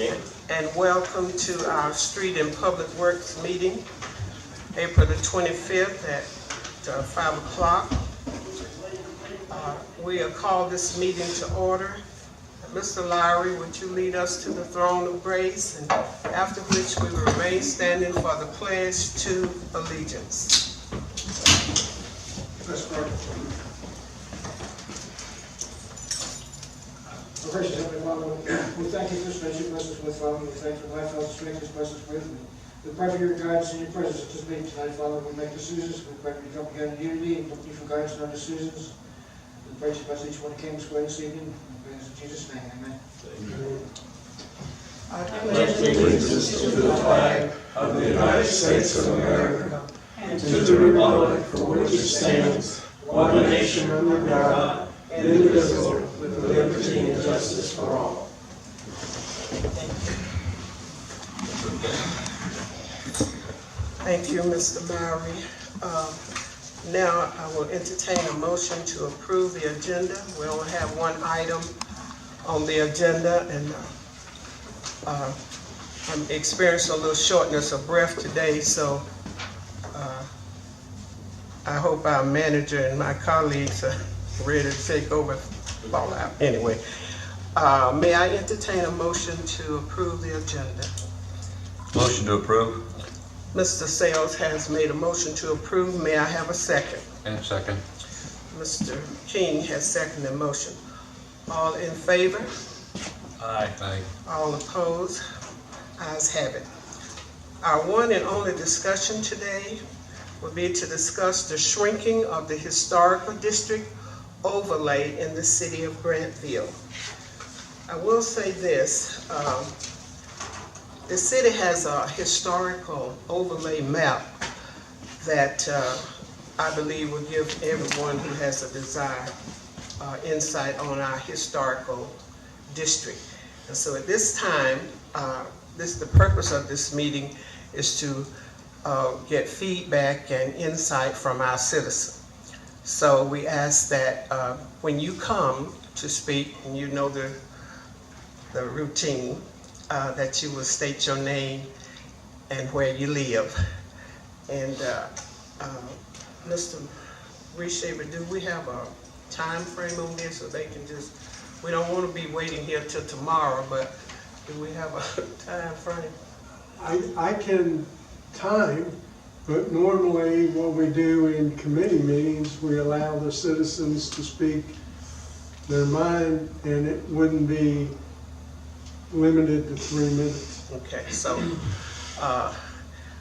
evening. And welcome to our Street and Public Works meeting, April the 25th at 5 o'clock. We will call this meeting to order. Mr. Lowry, would you lead us to the throne of grace, and after which we will remain standing for the pledge to allegiance. Let's pray. Our gracious Heavenly Father, we thank you for this nation, bless us with, Father. We thank you for life, health, strength, and bless us with. We pray for your guidance and your presence at this meeting tonight, Father. We make decisions. We pray for you to come together in unity and look to you for guidance in our decisions. We pray to bless each one who came this way this evening. We pray in Jesus' name, amen. I pledge allegiance to the flag of the United States of America and to the republic for which it stands, one nation under God, indivisible, with liberty and justice for all. Thank you, Mr. Lowry. Now I will entertain a motion to approve the agenda. We only have one item on the agenda, and I'm experiencing a little shortness of breath today, so I hope our manager and my colleagues are ready to take over fallout. Anyway, may I entertain a motion to approve the agenda? Motion to approve. Mr. Sales has made a motion to approve. May I have a second? And second. Mr. King has seconded the motion. All in favor? Aye. Aye. All opposed? Ayes have it. Our one and only discussion today will be to discuss the shrinking of the historical district overlay in the city of Grantville. I will say this, the city has a historical overlay map that I believe will give everyone who has a desire insight on our historical district. And so at this time, the purpose of this meeting is to get feedback and insight from our citizens. So we ask that when you come to speak, and you know the routine, that you will state your name and where you live. And Mr. Reshaver, do we have a time frame on this, so they can just, we don't want to be waiting here till tomorrow, but do we have a time frame? I can time, but normally what we do in committee meetings, we allow the citizens to speak their mind, and it wouldn't be limited to 3 minutes. Okay, so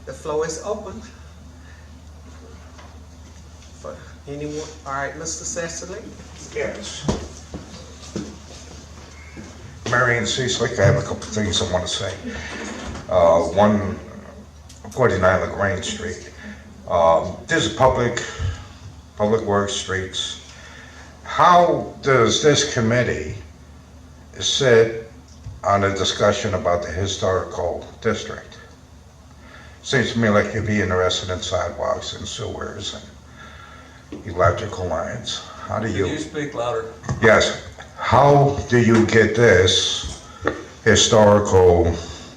the floor is open for anyone. All right, Mr. Cecily. Yes. Marion Cecilic, I have a couple of things I want to say. One, 49 LaGrange Street. This is public works streets. How does this committee sit on a discussion about the historical district? Seems to me like you'd be interested in sidewalks and sewers and electrical lines. How do Can you speak louder? Yes. How do you get this historical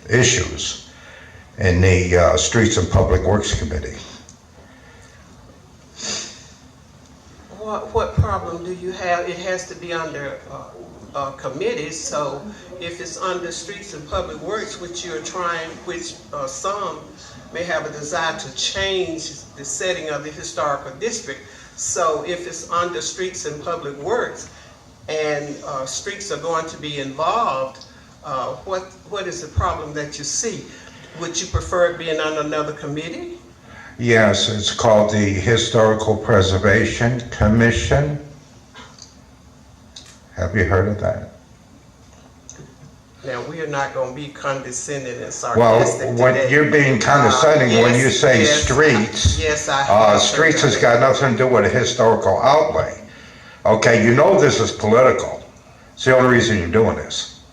issues in the Streets and Public Works Committee? What problem do you have? It has to be under committees, so if it's under Streets and Public Works, which you're trying, which some may have a desire to change the setting of the historical district. So if it's under Streets and Public Works and streets are going to be involved, what is the problem that you see? Would you prefer it being on another committee? Yes, it's called the Historical Preservation Commission. Have you heard of that? Now, we are not going to be condescending and sarcastic Well, today. when you're being condescending when you say streets, yes, I have streets heard has got nothing to do with a historical outlay. Okay, you know this is political. It's the only reason you're doing this.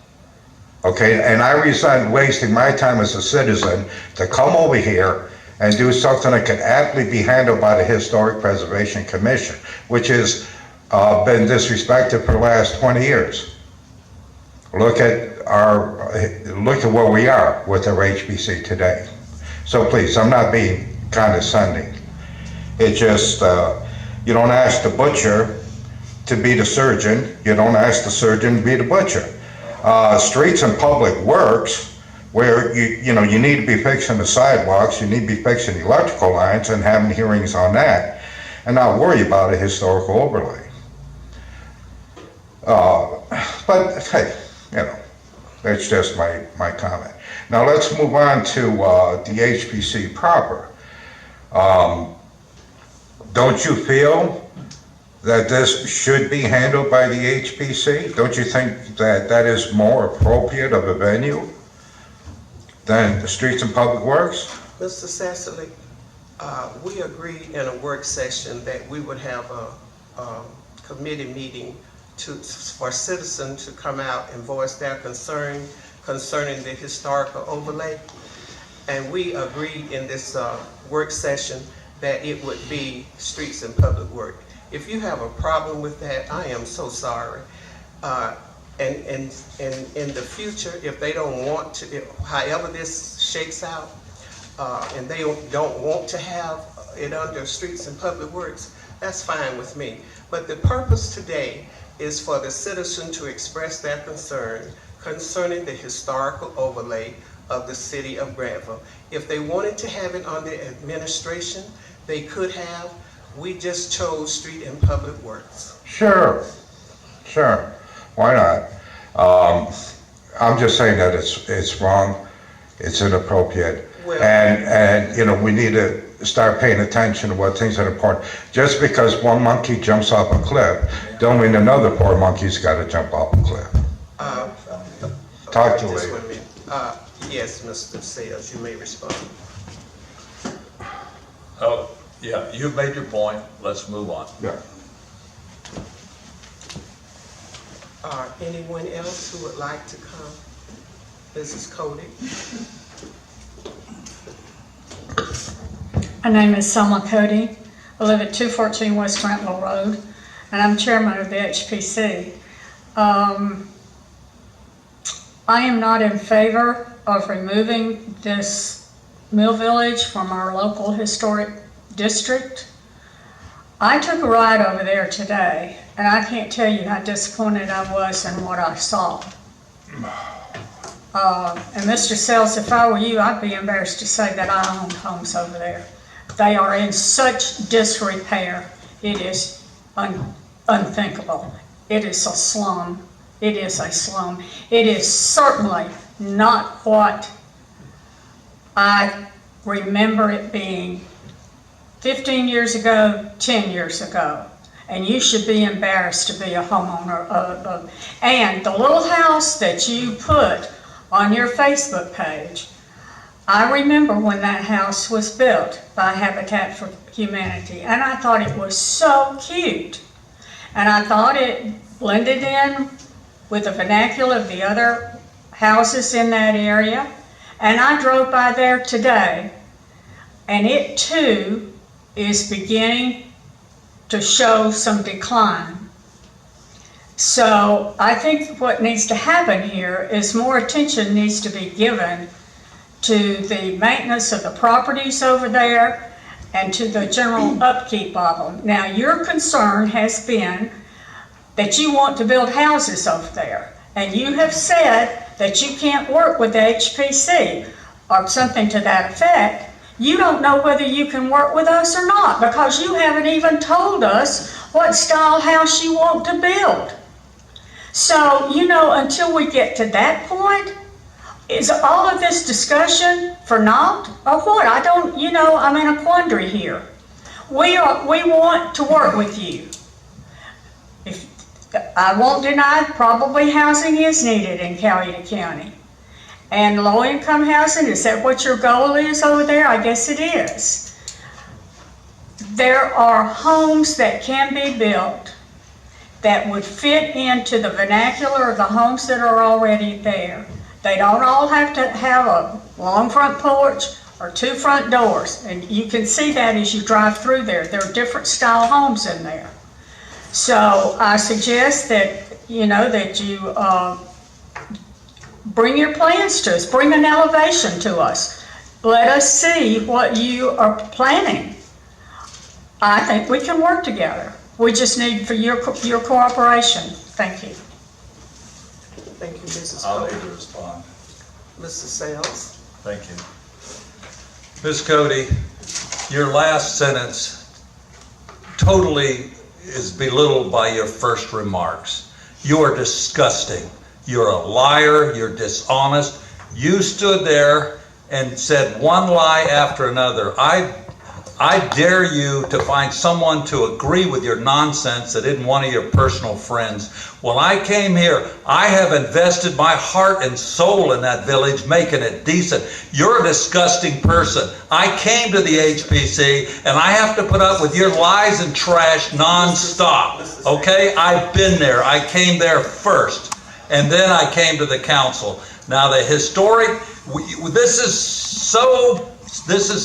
Okay, and I resent wasting my time as a citizen to come over here and do something that could aptly be handled by the Historic Preservation Commission, which has been disrespected for the last 20 years. Look at our look at where we are with our HPC today. So please, I'm not being condescending. It's just, you don't ask the butcher to be the surgeon, you don't ask the surgeon to be the butcher. Streets and public works, where you need to be fixing the sidewalks, you need to be fixing the electrical lines and having hearings on that, and not worry about a historical overlay. But hey, that's just my comment. Now let's move on to the HPC proper. Don't you feel that this should be handled by the HPC? Don't you think that that is more appropriate of a venue than the Streets and Public Works? Mr. Sasserly, we agreed in a work session that we would have a committee meeting for citizens to come out and voice their concern concerning the historical overlay. And we agreed in this work session that it would be Streets and Public Work. If you have a problem with that, I am so sorry. And in the future, if they don't want to, however this shakes out, and they don't want to have it under Streets and Public Works, that's fine with me. But the purpose today is for the citizen to express their concern concerning the historical overlay of the city of Granville. If they wanted to have it under administration, they could have. We just chose Street and Public Works. Sure, why not? I'm just saying that it's wrong, it's inappropriate, Well, and we need to start paying attention to what things are important. Just because one monkey jumps off a cliff, don't mean another poor monkey's got to jump off a cliff. Talk to just me. 1 minute. Yes, Mr. Sayles, you may respond. Oh, yeah, you've made your point. Let's move on. Yeah. Anyone else who would like to come? Mrs. Cody? My name is Selma Cody. I live at 214 West Grantville Road, and I'm chairman of the HPC. I am not in favor of removing this mill village from our local historic district. I took a ride over there today, and I can't tell you how disappointed I was in what I saw. And Mr. Sells, if I were you, I'd be embarrassed to say that I owned homes over there. They are in such disrepair. It is unthinkable. It is a slum. It is a slum. It is certainly not what I remember it being 15 years ago, 10 years ago. And you should be embarrassed to be a homeowner of. And the little house that you put on your Facebook page, I remember when that house was built by Habitat for Humanity, and I thought it was so cute. And I thought it blended in with the vernacular of the other houses in that area. And I drove by there today, and it too is beginning to show some decline. So I think what needs to happen here is more attention needs to be given to the maintenance of the properties over there and to the general upkeep of them. Now, your concern has been that you want to build houses over there, and you have said that you can't work with the HPC or something to that effect. You don't know whether you can work with us or not because you haven't even told us what style house you want to build. So, until we get to that point, is all of this discussion for naught or what? I'm in a quandary here. We want to work with you. I won't deny probably housing is needed in Coweta County. And low-income housing, is that what your goal is over there? I guess it is. There are homes that can be built that would fit into the vernacular of the homes that are already there. They don't all have to have a long front porch or 2 front doors. And you can see that as you drive through there. There are different style homes in there. So I suggest that, that you Bring your plans to us, bring an elevation to us. Let us see what you are planning. I think we can work together. We just need for your cooperation. Thank you. Thank you, Mrs. I'll need Cody. to respond. Mr. Sales? Thank you. Ms. Cody, your last sentence totally is belittled by your first remarks. You are disgusting. You're a liar. You're dishonest. You stood there and said one lie after another. I dare you to find someone to agree with your nonsense that isn't one of your personal friends. When I came here, I have invested my heart and soul in that village, making it decent. You're a disgusting person. I came to the HPC, and I have to put up with your lies and trash nonstop. Okay? I've been there. I came there first, and then I came to the council. Now, the historic, this is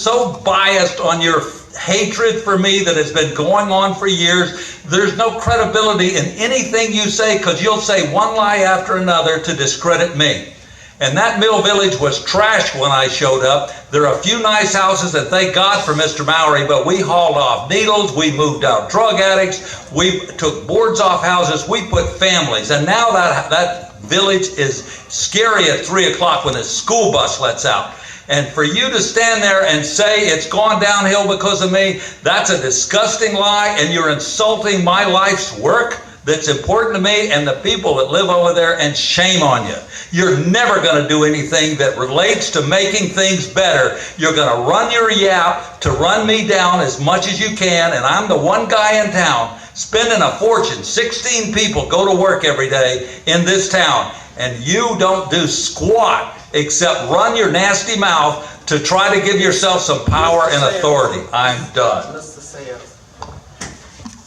so biased on your hatred for me that has been going on for years. There's no credibility in anything you say, because you'll say one lie after another to discredit me. And that Mill Village was trash when I showed up. There are a few nice houses, and thank God for Mr. Mowry, but we hauled off needles, we moved out drug addicts, we took boards off houses, we put families. And now that village is scary at 3 o'clock when the school bus lets out. And for you to stand there and say it's gone downhill because of me, that's a disgusting lie, and you're insulting my life's work that's important to me and the people that live over there, and shame on you. You're never going to do anything that relates to making things better. You're going to run your yap to run me down as much as you can, and I'm the one guy in town spending a fortune. 16 people go to work every day in this town, and you don't do squat except run your nasty mouth to try to give yourself some power and authority. I'm done. Mr. Sales,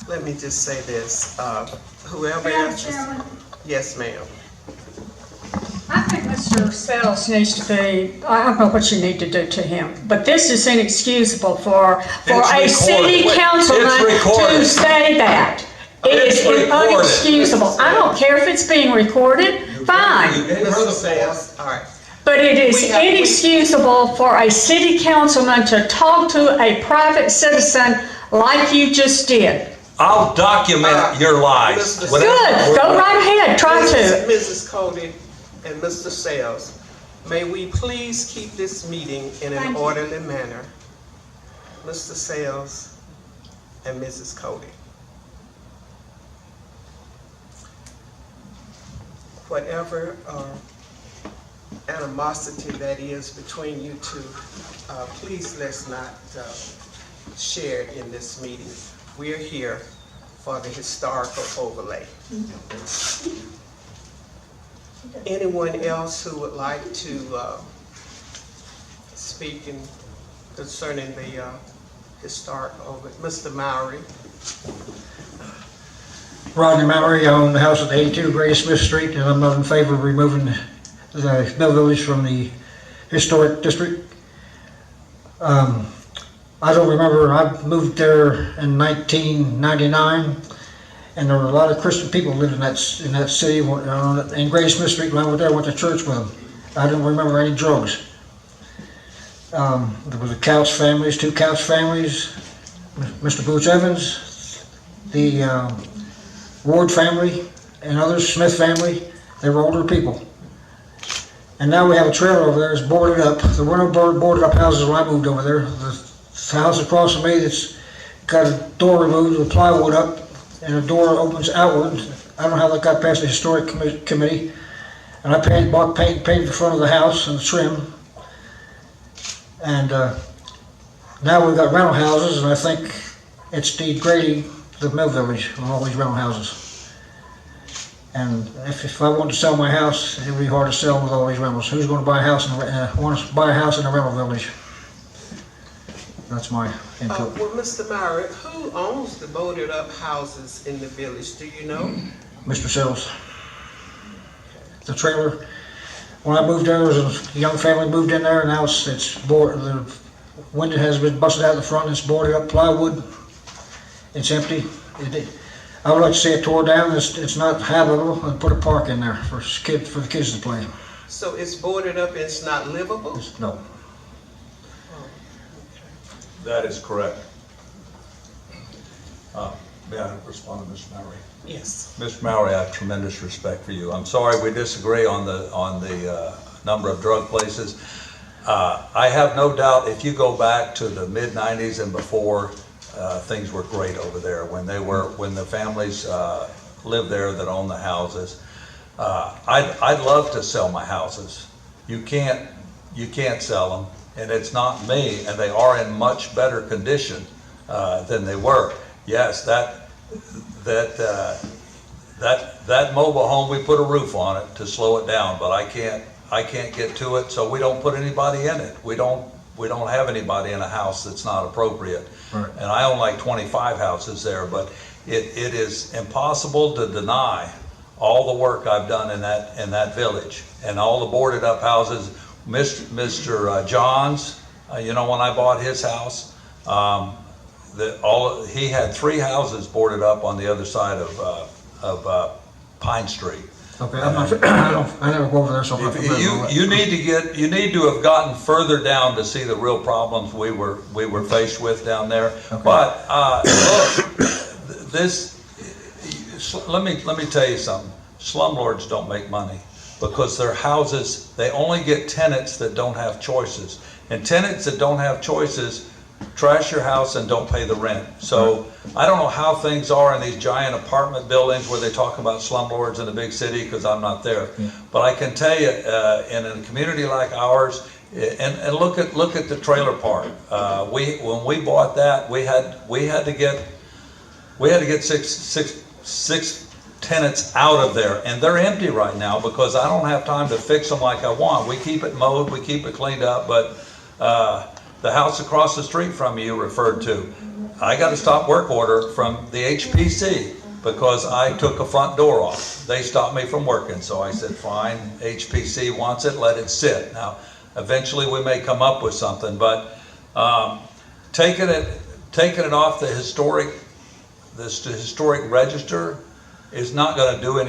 let me just say this. Whoever Madam answers. Chairman, Yes, ma'am. I think Mr. Sells needs to be, I don't know what you need to do to him, but this is inexcusable for It's a recorded. city councilman It's recorded. to say that. It It's is recorded. inexcusable. I don't care if it's being recorded, fine. Mr. Sales, all right. But it is We have- inexcusable for a city councilman to talk to a private citizen like you just did. I'll document your lies. Mr. Good, go right ahead, try to. Mrs. Cody and Mr. Sales, may we please keep this meeting in an Thank you. orderly manner? Mr. Sales and Mrs. Cody. Whatever animosity that is between you two, please let's not share it in this meeting. We're here for the historical overlay. Anyone else who would like to speak concerning the historic overlay? Mr. Mowry. Rodney Mallory, I own the house at 82 Great Smith Street, and I'm not in favor of removing the Mill Village from the historic district. I don't remember, I moved there in 1999, and there were a lot of Christian people living in that city. In Great Smith Street, when I was there, I went to church with them. I didn't remember any drugs. There was two Couch families, Mr. Boots Evans, the Ward family, and others, Smith family. They were older people. And now we have a trailer over there that's boarded up. There were no boarded up houses when I moved over there. The house across from me that's got a door removed with plywood up, and the door opens outward. I don't know how that got past the historic committee. And I painted the front of the house and the trim. And now we've got rental houses, and I think it's degrading the Mill Village with all these rental houses. And if I wanted to sell my house, it would be hard to sell with all these rentals. Who's going to buy a house in a rental village? That's my input. Well, Mr. Mowry, who owns the boarded up houses in the village? Do you know? Mr. Sells. The trailer. When I moved there was a young family moved in there, and now it's boarded. The window has been busted out the front, and it's boarded up plywood. It's empty. I would like to see it tore down. It's not habitable, and put a park in there for the kids to play. So it's boarded up and it's not livable? No. That is correct. May I respond to Ms. Mallory? Yes. Mr. Mallory, I have tremendous respect for you. I'm sorry we disagree on the number of drug places. I have no doubt if you go back to the mid-90s and before, things were great over there when the families lived there that owned the houses. I'd love to sell my houses. You can't sell them, and it's not me, and they are in much better condition than they were. Yes, that mobile home, we put a roof on it to slow it down, but I can't get to it, so we don't put anybody in it. We don't have anybody in a house that's not appropriate. Right. And I own like 25 houses there, but it is impossible to deny all the work I've done in that village and all the boarded up houses. Mr. Johns, when I bought his house, he had 3 houses boarded up on the other side of Pine Street. Okay, I'm not, I never go over there, so I'm not familiar with it. You need to have gotten further down to see the real problems we were faced with down there. Okay. But look, let me tell you something. Slumlords don't make money because their houses, they only get tenants that don't have choices, and tenants that don't have choices trash your house and don't pay the rent. So I don't know how things are in these giant apartment buildings where they talk about slumlords in the big city, because I'm not there. Yeah. But I can tell you, in a community like ours, and look at the trailer park. When we bought that, we had to get six tenants out of there, and they're empty right now because I don't have time to fix them like I want. We keep it mowed, we keep it cleaned up, but the house across the street from you referred to, I got a stop work order from the HPC because I took a front door off. They stopped me from working, so I said, fine, HPC wants it, let it sit. Now, eventually we may come up with something, but taking it off the historic register is not going to do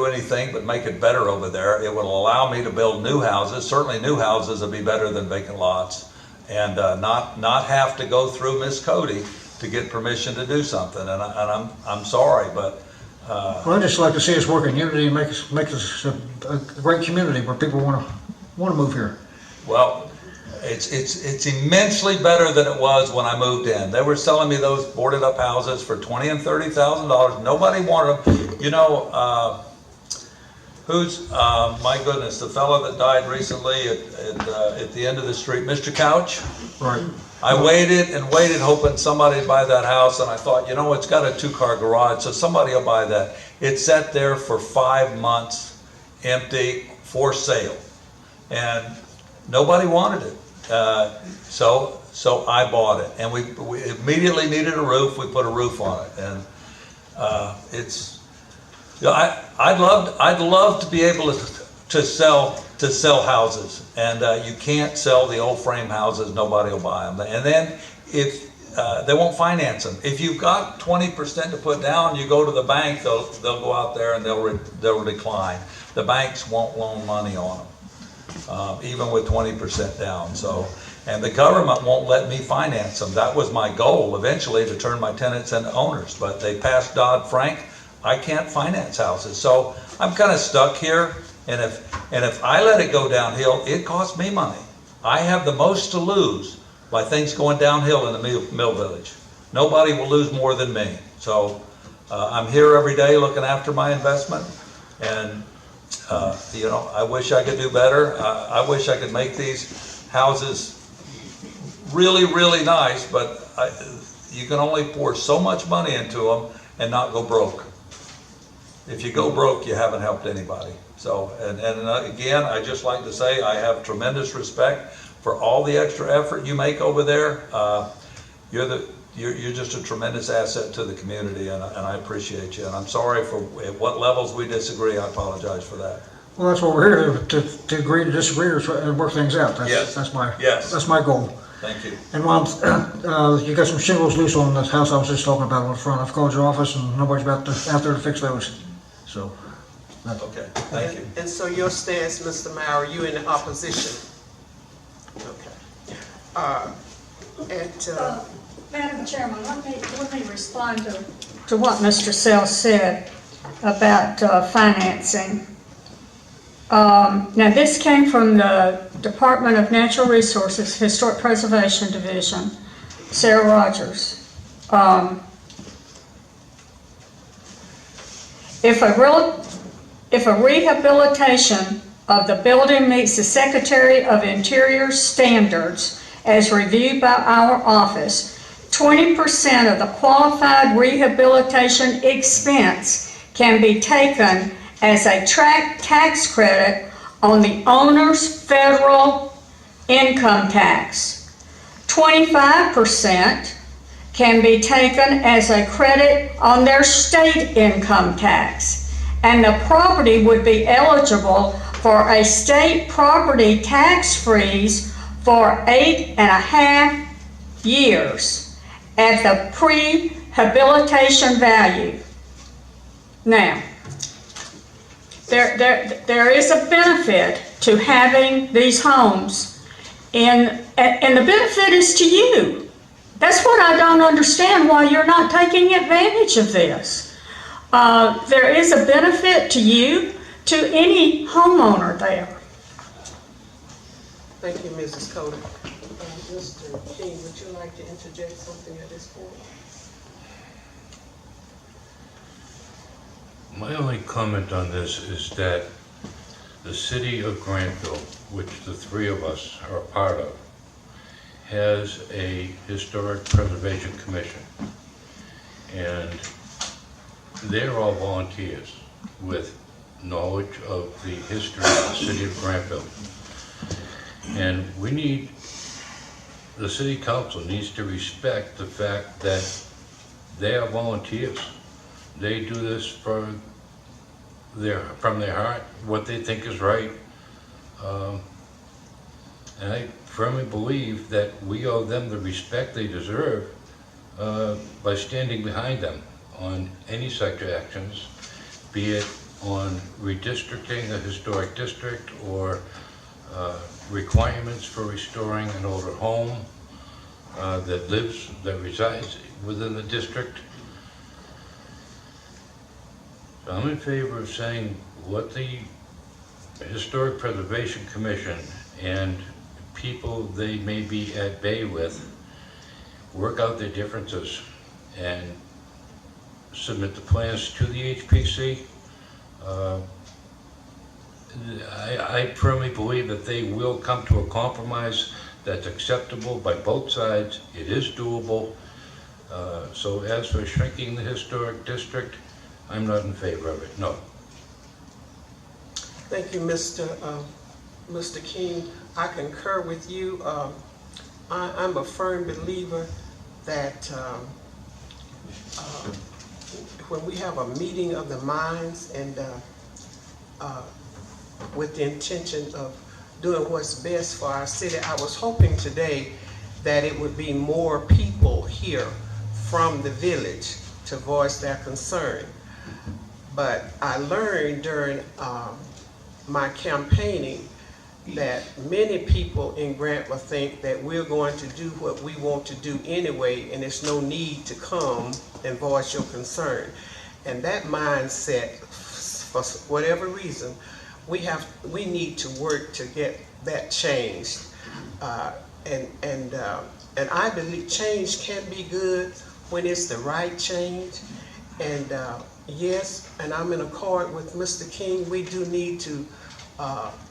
anything but make it better over there. It will allow me to build new houses. Certainly new houses will be better than vacant lots, and not have to go through Miss Cody to get permission to do something. And I'm sorry, but Well, I just like to see us work in unity and make us a great community where people want to move here. well, it's immensely better than it was when I moved in. They were selling me those boarded up houses for $20,000 and $30,000. Nobody wanted them. Who's my goodness, the fellow that died recently at the end of the street, Mr. Couch. Right. I waited and waited, hoping somebody would buy that house, and I thought, it's got a 2-car garage, so somebody will buy that. It sat there for 5 months, empty, for sale, and nobody wanted it. So I bought it, and we immediately needed a roof. We put a roof on it, and I'd love to be able to sell houses, and you can't sell the old frame houses. Nobody will buy them, and then if they won't finance them. If you've got 20% to put down, you go to the bank. They'll go out there and they'll decline. The banks won't loan money on them. Even with 20% down. And the government won't let me finance them. That was my goal eventually, to turn my tenants into owners, but they passed Dodd-Frank. I can't finance houses, so I'm kind of stuck here. And if I let it go downhill, it costs me money. I have the most to lose by things going downhill in the Mill Village. Nobody will lose more than me. So I'm here every day looking after my investment, and I wish I could do better. I wish I could make these houses really, really nice, but you can only pour so much money into them and not go broke. If you go broke, you haven't helped anybody. So, and again, I just like to say I have tremendous respect for all the extra effort you make over there. You're just a tremendous asset to the community, and I appreciate you. And I'm sorry for at what levels we disagree. I apologize for that. Well, that's what we're here to agree to disagree and work things out. That's my goal. Thank you. And Mom, you got some shingles loose on the house I was just talking about on the front. I've called your office and nobody's out there to fix those. So Okay, thank you. And so your stance, Mr. Maurer, you in opposition? Okay. Madam Chairman, let me respond to what Mr. Sells said about financing. Now, this came from the Department of Natural Resources, Historic Preservation Division, Sarah Rogers. If a rehabilitation of the building meets the Secretary of Interior standards as reviewed by our office, 20% of the qualified rehabilitation expense can be taken as a tax credit on the owner's federal income tax. 25% can be taken as a credit on their state income tax, and the property would be eligible for a state property tax freeze for 8.5 years at the pre-habilitation value. Now, there is a benefit to having these homes, and the benefit is to you. That's what I don't understand, why you're not taking advantage of this. There is a benefit to you, to any homeowner there. Thank you, Mrs. Cody. Mr. King, would you like to interject something at this point? My only comment on this is that the city of Grantville, which the three of us are a part of, has a historic preservation commission. And they're all volunteers with knowledge of the history of the city of Grantville. And the city council needs to respect the fact that they are volunteers. They do this from their heart, what they think is right. And I firmly believe that we owe them the respect they deserve by standing behind them on any such actions, be it on redistricting a historic district or requirements for restoring an older home that resides within the district. So I'm in favor of saying let the Historic Preservation Commission and people they may be at bay with work out their differences and submit the plans to the HPC. I firmly believe that they will come to a compromise that's acceptable by both sides. It is doable. So as for shrinking the historic district, I'm not in favor of it, no. Thank you, Mr. King. I concur with you. I'm a firm believer that when we have a meeting of the minds and with the intention of doing what's best for our city, I was hoping today that it would be more people here from the village to voice their concern. But I learned during my campaigning that many people in Grantville think that we're going to do what we want to do anyway, and there's no need to come and voice your concern. And that mindset, for whatever reason, we need to work to get that changed. And I believe change can be good when it's the right change. And yes, and I'm in accord with Mr. King, we do need to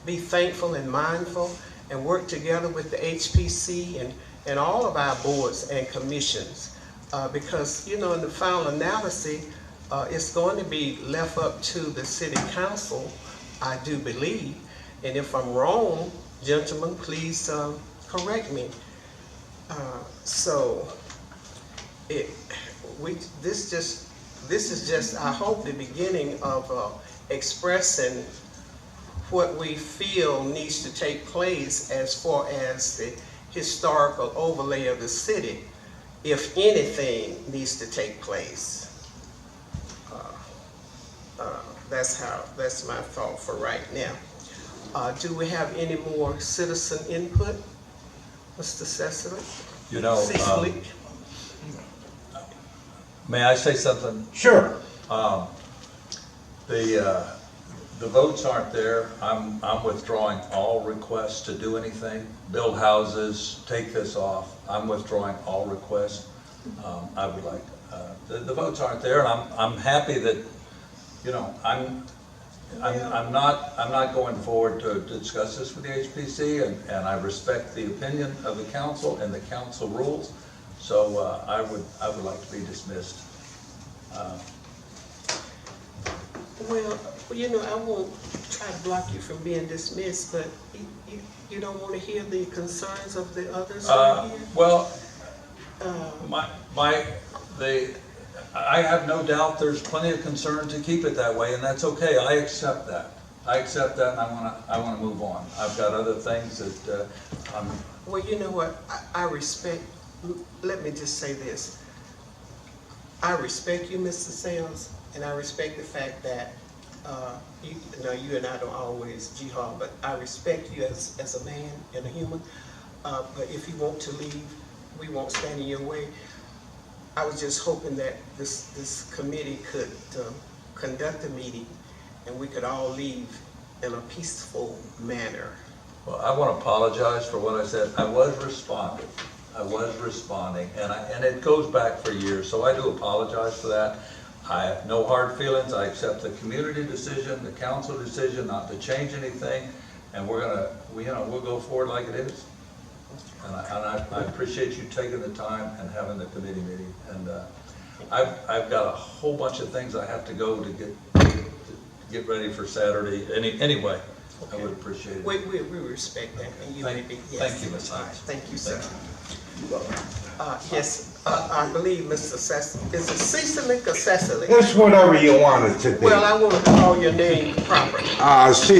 be thankful and mindful and work together with the HPC and all of our boards and commissions. Because, you know, in the final analysis, it's going to be left up to the city council, I do believe. And if I'm wrong, gentlemen, please correct me. This is just, I hope, the beginning of expressing what we feel needs to take place as far as the historical overlay of the city, if anything needs to take place. that's my thought for right now. Do we have any more citizen input? Mr. Cecily? You know, Cecily? may I say something? Sure. The votes aren't there. I'm withdrawing all requests to do anything, build houses, take this off. I'm withdrawing all requests. I would like, the votes aren't there, and I'm happy that, you know, I'm not going forward to discuss this with the HPC, and I respect the opinion of the council and the council rules. So I would like to be dismissed. Well, you know, I won't try to block you from being dismissed, but you don't want to hear the concerns of the others right here? Well, I have no doubt there's plenty of concern to keep it that way, and that's okay. I accept that. And I wanna move on. I've got other things that I'm. Well, you know what, I respect, let me just say this. I respect you, Mr. Sales, and I respect the fact that, you and I don't always jihad, but I respect you as a man and a human. But if you want to leave, we won't stand in your way. I was just hoping that this committee could conduct a meeting and we could all leave in a peaceful manner. Well, I want to apologize for what I said. I was responding, and it goes back for years, so I do apologize for that. I have no hard feelings. I accept the community decision, the council decision not to change anything, and we'll go forward like it is. And I appreciate you taking the time and having the committee meeting. And I've got a whole bunch of things I have to go to get ready for Saturday. Anyway, okay. I would appreciate it. We respect that, and you may be. Yes. Thank you, Ms. Hines. Thank you, sir. Yes, I believe Mr. Cecily, is it Cecily or Cecily? It's whatever you wanted to be. Well, I want to call your name properly. Cecily.